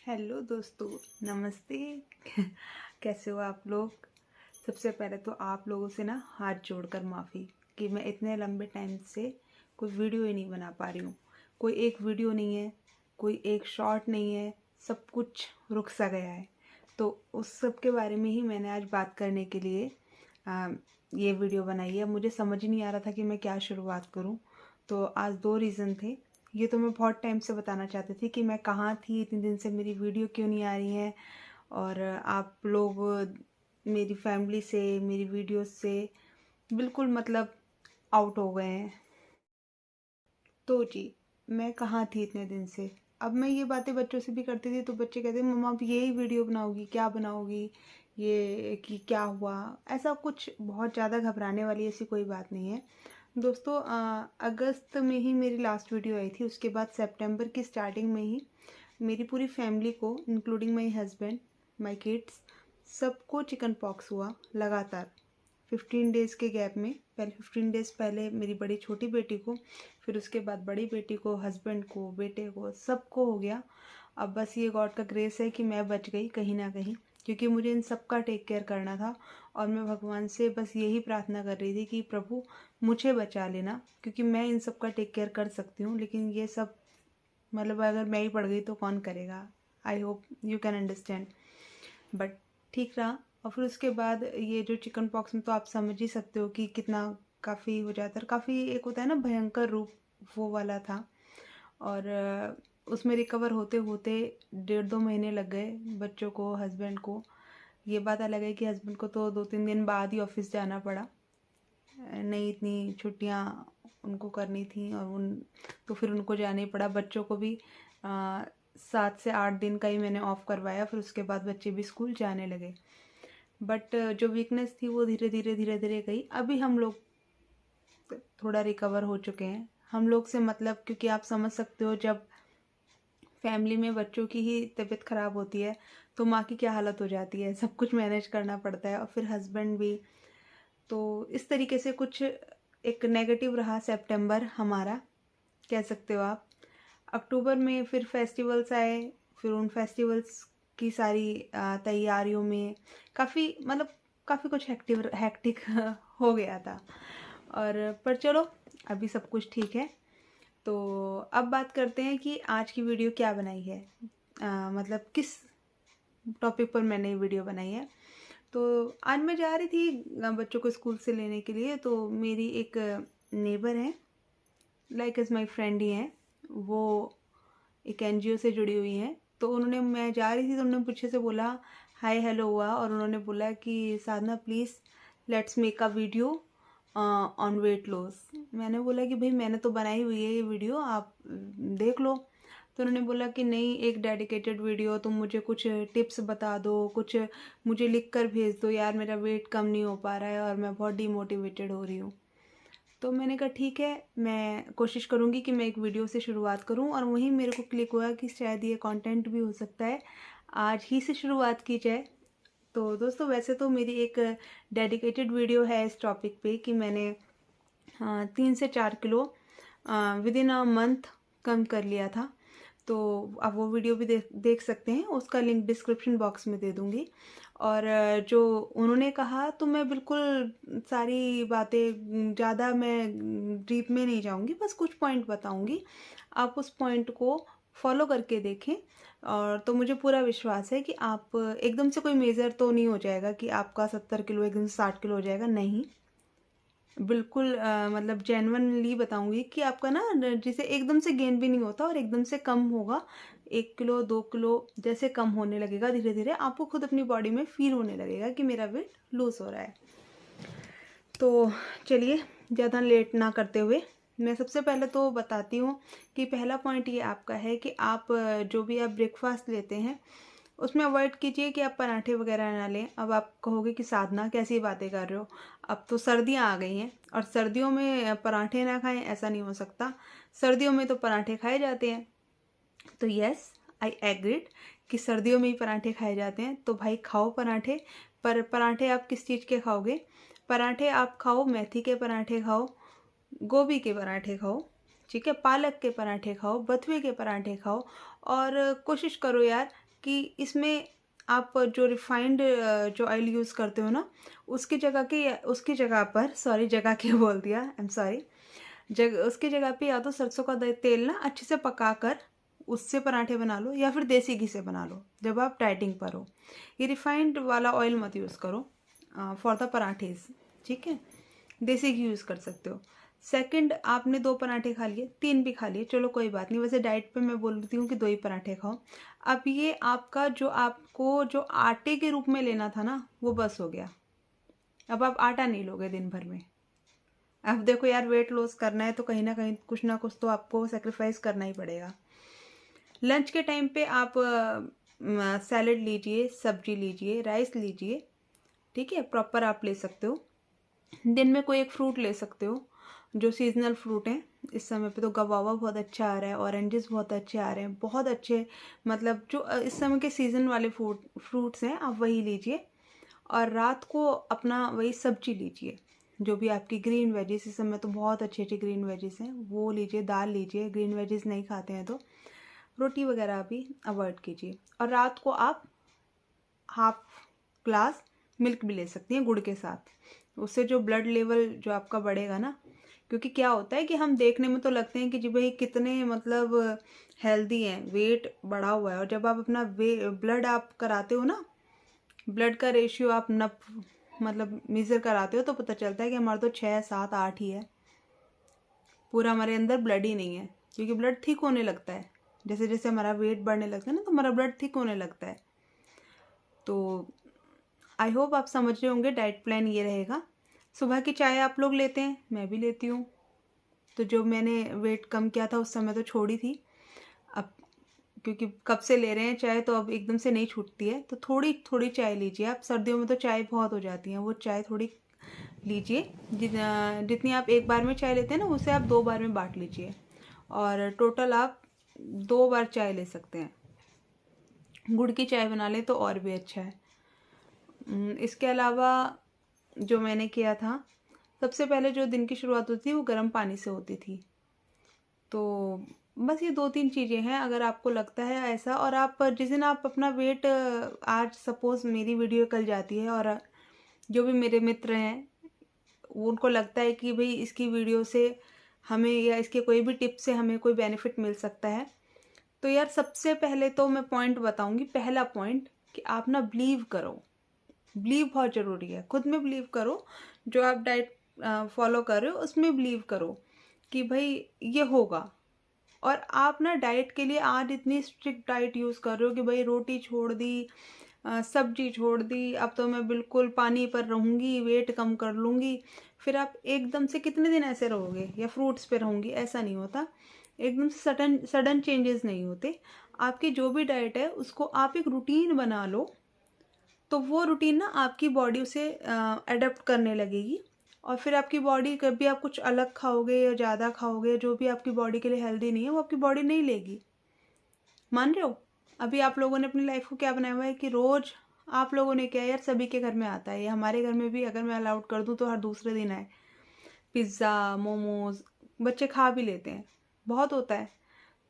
Hello दोस्तों, नमस्ते। कैसे हो आप लोग? सबसे पहले तो आप लोगों से ना हाथ जोड़कर माफ़ी कि मैं इतने लंबे टाइम से कोई वीडियो ही नहीं बना पा रही हूँ। कोई एक वीडियो नहीं है, कोई एक शॉर्ट नहीं है, सब कुछ रुक सा गया है। तो उस सब के बारे में ही मैंने आज बात करने के लिए आ, ये वीडियो बनाई है। मुझे समझ नहीं आ रहा था कि मैं क्या शुरुआत करूँ। तो आज दो रीज़न थे। ये तो मैं बहुत टाइम से बताना चाहती थी कि मैं कहाँ थी, इतने दिन से मेरी वीडियो क्यों नहीं आ रही है। और आप लोग मेरी फैमिली से, मेरी वीडियोस से बिल्कुल मतलब आउट हो गए हैं। तो जी, मैं कहाँ थी इतने दिन से। अब मैं ये बातें बच्चों से भी करती थी तो बच्चे कहते मम्मा अब यही वीडियो बनाओगी, क्या बनाओगी, ये कि क्या हुआ। ऐसा कुछ बहुत ज़्यादा घबराने वाली ऐसी कोई बात नहीं है दोस्तों। अगस्त में ही मेरी लास्ट वीडियो आई थी। उसके बाद सितंबर की स्टार्टिंग में ही मेरी पूरी फैमिली को, including my husband, my kids, सबको चिकन पॉक्स हुआ लगातार 15 डेज़ के गैप में। पहले 15 डेज़ पहले मेरी बड़ी छोटी बेटी को, फिर उसके बाद बड़ी बेटी को, हस्बैंड को, बेटे को, सबको हो गया। अब बस ये गॉड का ग्रेस है कि मैं बच गई कहीं ना कहीं, क्योंकि मुझे इन सब का टेक केयर करना था। और मैं भगवान से बस यही प्रार्थना कर रही थी कि प्रभु मुझे बचा लेना, क्योंकि मैं इन सब का टेक केयर कर सकती हूँ, लेकिन ये सब मतलब अगर मैं ही पड़ गई तो कौन करेगा। I hope you can understand. But ठीक रहा। और फिर उसके बाद ये जो चिकन पॉक्स में तो आप समझ ही सकते हो कि कितना काफ़ी हो जाता है। काफ़ी एक होता है ना भयंकर रूप, वो वाला था। और उसमें रिकवर होते होते 1.5-2 महीने लग गए बच्चों को, हस्बैंड को। ये बात अलग है कि हस्बैंड को तो 2-3 दिन बाद ही ऑफिस जाना पड़ा। नहीं, इतनी छुट्टियां उनको करनी थी और उन तो फिर उनको जाना ही पड़ा। बच्चों को भी 7 से 8 दिन का ही मैंने ऑफ करवाया। फिर उसके बाद बच्चे भी स्कूल जाने लगे। बट जो वीकनेस थी वो धीरे धीरे धीरे धीरे गई। अभी हम लोग थोड़ा रिकवर हो चुके हैं। हम लोग से मतलब, क्योंकि आप समझ सकते हो जब फैमिली में बच्चों की ही तबीयत ख़राब होती है तो माँ की क्या हालत हो जाती है। सब कुछ मैनेज करना पड़ता है और फिर हस्बैंड भी। तो इस तरीके से कुछ एक नेगेटिव रहा सितंबर हमारा, कह सकते हो आप। अक्टूबर में फिर फेस्टिवल्स आए। फिर उन फेस्टिवल्स की सारी तैयारियों में काफ़ी कुछ हैक्टिक हो गया था। और पर चलो, अभी सब कुछ ठीक है। तो अब बात करते हैं कि आज की वीडियो क्या बनाई है, मतलब किस टॉपिक पर मैंने ये वीडियो बनाई है। तो आज मैं जा रही थी बच्चों को स्कूल से लेने के लिए। तो मेरी एक नेबर है, लाइक एज माई फ्रेंड ही हैं। वो एक एनजीओ से जुड़ी हुई हैं। तो उन्होंने, मैं जा रही थी तो उन्होंने पीछे से बोला हाय हेलो हुआ, और उन्होंने बोला कि Sadhana please let's make a video on weight loss. मैंने बोला कि भाई मैंने तो बनाई हुई है ये वीडियो, आप देख लो। तो उन्होंने बोला कि नहीं, एक डेडिकेटेड वीडियो, तुम मुझे कुछ टिप्स बता दो, कुछ मुझे लिख कर भेज दो यार, मेरा वेट कम नहीं हो पा रहा है और मैं बहुत डीमोटिवेटेड हो रही हूँ। तो मैंने कहा ठीक है, मैं कोशिश करूँगी कि मैं एक वीडियो से शुरुआत करूँ। और वहीं मेरे को क्लिक हुआ कि शायद ये कंटेंट भी हो सकता है, आज ही से शुरुआत की जाए। तो दोस्तों, वैसे तो मेरी एक डेडिकेटेड वीडियो है इस टॉपिक पे कि मैंने 3 से 4 kilo within a month कम कर लिया था। तो आप वो वीडियो भी देख सकते हैं, उसका लिंक डिस्क्रिप्शन बॉक्स में दे दूँगी। और जो उन्होंने कहा तो मैं बिल्कुल सारी बातें, ज़्यादा मैं डीप में नहीं जाऊँगी, बस कुछ पॉइंट बताऊँगी। आप उस पॉइंट को फॉलो करके देखें। और तो मुझे पूरा विश्वास है कि आप एकदम से कोई मेज़र तो नहीं हो जाएगा कि आपका 70 किलो एकदम से 60 किलो हो जाएगा, नहीं। बिल्कुल मतलब जेन्युइनली बताऊंगी कि आपका ना जैसे एकदम से गेन भी नहीं होता और एकदम से कम होगा। 1 किलो 2 किलो जैसे कम होने लगेगा धीरे धीरे, आपको खुद अपनी बॉडी में फील होने लगेगा कि मेरा वेट लूज हो रहा है। तो चलिए, ज़्यादा लेट ना करते हुए मैं सबसे पहले तो बताती हूँ कि पहला पॉइंट ये आपका है कि आप जो भी आप ब्रेकफास्ट लेते हैं उसमें अवॉइड कीजिए कि आप पराठे वगैरह ना लें। अब आप कहोगे कि साधना कैसी बातें कर रहे हो, अब तो सर्दियाँ आ गई हैं और सर्दियों में पराठे ना खाएं, ऐसा नहीं हो सकता। सर्दियों में तो पराठे खाए जाते हैं। तो यस, आई एग्रीड कि सर्दियों में ही पराठे खाए जाते हैं। तो भाई खाओ पराठे, पर पराठे आप किस चीज़ के खाओगे? पराठे आप खाओ, मेथी के पराठे खाओ, गोभी के पराठे खाओ, ठीक है, पालक के पराठे खाओ, बथुए के पराठे खाओ। और कोशिश करो यार कि इसमें आप जो रिफाइंड जो ऑयल यूज़ करते हो ना, उसकी जगह पर, सॉरी जगह क्या बोल दिया, आई एम सॉरी, उसकी जगह पे या तो सरसों का तेल ना अच्छे से पकाकर उससे पराठे बना लो, या फिर देसी घी से बना लो जब आप डाइटिंग पर हो। ये रिफाइंड वाला ऑयल मत यूज़ करो फॉर द पराठेज, ठीक है। देसी घी यूज़ कर सकते हो। सेकंड, आपने 2 पराठे खा लिए, 3 भी खा लिए, चलो कोई बात नहीं, वैसे डाइट पे मैं बोलती हूँ कि 2 ही पराठे खाओ। अब ये आपका जो आटे के रूप में लेना था ना, वो बस हो गया। अब आप आटा नहीं लोगे दिन भर में। अब देखो यार, वेट लॉस करना है तो कहीं ना कुछ तो आपको सेक्रीफाइस करना ही पड़ेगा। लंच के टाइम पे आप सैलेड लीजिए, सब्जी लीजिए, राइस लीजिए, ठीक है, प्रॉपर आप ले सकते हो। दिन में कोई एक फ्रूट ले सकते हो, जो सीजनल फ्रूट हैं। इस समय पे तो गवावा बहुत अच्छा आ रहा है, ऑरेंजेस बहुत अच्छे आ रहे हैं, बहुत अच्छे, मतलब जो इस समय के सीज़न वाले फ्रूट्स हैं, आप वही लीजिए। और रात को अपना वही सब्जी लीजिए, जो भी आपकी ग्रीन वेजिस, इस समय तो बहुत अच्छी अच्छी ग्रीन वेजिस हैं, वो लीजिए। दाल लीजिए, ग्रीन वेजिस नहीं खाते हैं तो रोटी वगैरह भी अवॉइड कीजिए। और रात को आप हाफ ग्लास मिल्क भी ले सकती हैं गुड़ के साथ। उससे जो ब्लड लेवल जो आपका बढ़ेगा ना, क्योंकि क्या होता है कि हम देखने में तो लगते हैं कि जी भाई कितने मतलब हेल्दी हैं, वेट बढ़ा हुआ है, और जब आप अपना ब्लड आप कराते हो ना, ब्लड का रेशियो आप मतलब मेज़र कराते हो, तो पता चलता है कि हमारा तो 6, 7, 8 ही है। पूरा हमारे अंदर ब्लड ही नहीं है, क्योंकि ब्लड थिक होने लगता है। जैसे जैसे हमारा वेट बढ़ने लगता है ना, तो हमारा ब्लड थिक होने लगता है। तो आई होप आप समझ रहे होंगे, डाइट प्लान ये रहेगा। सुबह की चाय आप लोग लेते हैं, मैं भी लेती हूँ। तो जो मैंने वेट कम किया था उस समय तो छोड़ी थी, अब क्योंकि कब से ले रहे हैं चाय, तो अब एकदम से नहीं छूटती है, तो थोड़ी थोड़ी चाय लीजिए आप। सर्दियों में तो चाय बहुत हो जाती है, वो चाय थोड़ी लीजिए। जितनी आप एक बार में चाय लेते हैं ना, उसे आप 2 बार में बांट लीजिए, और टोटल आप 2 बार चाय ले सकते हैं। गुड़ की चाय बना लें तो और भी अच्छा है। इसके अलावा जो मैंने किया था, सबसे पहले जो दिन की शुरुआत होती थी वो गर्म पानी से होती थी। तो बस ये 2-3 चीज़ें हैं, अगर आपको लगता है ऐसा। और आप जिस दिन आप अपना वेट, आज सपोज़ मेरी वीडियो कल जाती है, और जो भी मेरे मित्र हैं, उनको लगता है कि भाई इसकी वीडियो से हमें, या इसके कोई भी टिप से हमें कोई बेनिफिट मिल सकता है, तो यार सबसे पहले तो मैं पॉइंट बताऊंगी। पहला पॉइंट कि आप ना बिलीव करो। बिलीव बहुत ज़रूरी है, खुद में बिलीव करो। जो आप डाइट फॉलो कर रहे हो उसमें बिलीव करो कि भाई ये होगा। और आप ना डाइट के लिए आज इतनी स्ट्रिक्ट डाइट यूज़ कर रहे हो कि भाई रोटी छोड़ दी, सब्जी छोड़ दी, अब तो मैं बिल्कुल पानी पर रहूँगी, वेट कम कर लूँगी। फिर आप एकदम से कितने दिन ऐसे रहोगे, या फ्रूट्स पे रहूँगी, ऐसा नहीं होता। एकदम से सडन सडन चेंजेस नहीं होते। आपकी जो भी डाइट है उसको आप एक रूटीन बना लो, तो वो रूटीन ना आपकी बॉडी उसे अडेप्ट करने लगेगी। और फिर आपकी बॉडी, कभी आप कुछ अलग खाओगे या ज़्यादा खाओगे, जो भी आपकी बॉडी के लिए हेल्दी नहीं है, वो आपकी बॉडी नहीं लेगी। मान रहे हो? अभी आप लोगों ने अपनी लाइफ को क्या बनाया हुआ है कि रोज़, आप लोगों ने क्या, यार सभी के घर में आता है, ये हमारे घर में भी अगर मैं अलाउड कर दूँ तो हर दूसरे दिन आए पिज़्ज़ा, मोमोज़, बच्चे खा भी लेते हैं, बहुत होता है।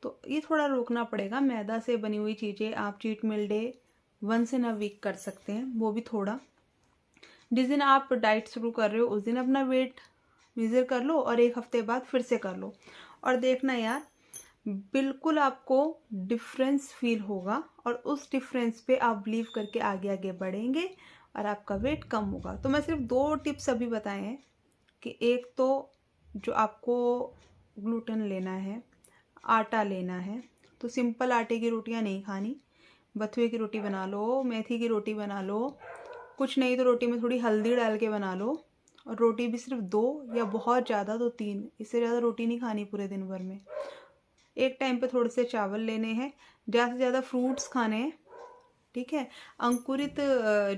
तो ये थोड़ा रोकना पड़ेगा। मैदा से बनी हुई चीज़ें आप cheat meal day once in a week कर सकते हैं, वो भी थोड़ा। जिस दिन आप डाइट शुरू कर रहे हो उस दिन अपना वेट मेज़र कर लो, और 1 हफ्ते बाद फिर से कर लो, और देखना यार, बिल्कुल आपको डिफरेंस फील होगा। और उस डिफरेंस पे आप बिलीव करके आगे आगे बढ़ेंगे, और आपका वेट कम होगा। तो मैं सिर्फ 2 टिप्स अभी बताए हैं, कि एक तो जो आपको ग्लूटेन लेना है, आटा लेना है, तो सिंपल आटे की रोटियां नहीं खानी। बथुए की रोटी बना लो, मेथी की रोटी बना लो, कुछ नहीं तो रोटी में थोड़ी हल्दी डाल के बना लो। और रोटी भी सिर्फ 2, या बहुत ज़्यादा तो 3, इससे ज़्यादा रोटी नहीं खानी पूरे दिन भर में। एक टाइम पे थोड़े से चावल लेने हैं, ज़्यादा से ज़्यादा फ्रूट्स खाने हैं, ठीक है। अंकुरित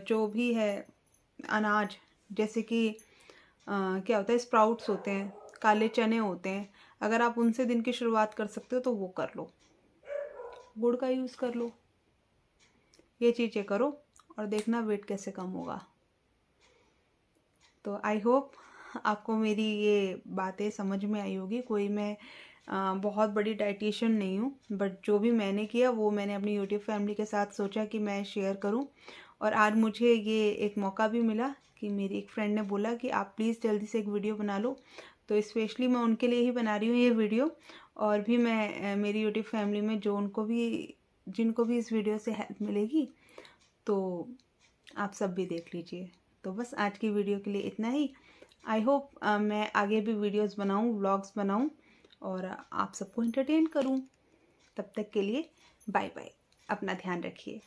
जो भी है अनाज, जैसे कि क्या होता है, स्प्राउट्स होते हैं, काले चने होते हैं, अगर आप उनसे दिन की शुरुआत कर सकते हो तो वो कर लो। गुड़ का यूज़ कर लो। ये चीज़ें करो और देखना वेट कैसे कम होगा। तो आई होप आपको मेरी ये बातें समझ में आई होगी। कोई मैं बहुत बड़ी डाइटिशियन नहीं हूँ, बट जो भी मैंने किया वो मैंने अपनी यूट्यूब फैमिली के साथ सोचा कि मैं शेयर करूँ। और आज मुझे ये एक मौका भी मिला कि मेरी एक फ्रेंड ने बोला कि आप प्लीज़ जल्दी से एक वीडियो बना लो, तो स्पेशली मैं उनके लिए ही बना रही हूँ ये वीडियो। और भी मैं मेरी यूट्यूब फैमिली में जिनको भी इस वीडियो से हेल्प मिलेगी तो आप सब भी देख लीजिए। तो बस आज की वीडियो के लिए इतना ही। आई होप मैं आगे भी वीडियोस बनाऊं, व्लॉग्स बनाऊं और आप सबको एंटरटेन करूं। तब तक के लिए बाय बाय, अपना ध्यान रखिए।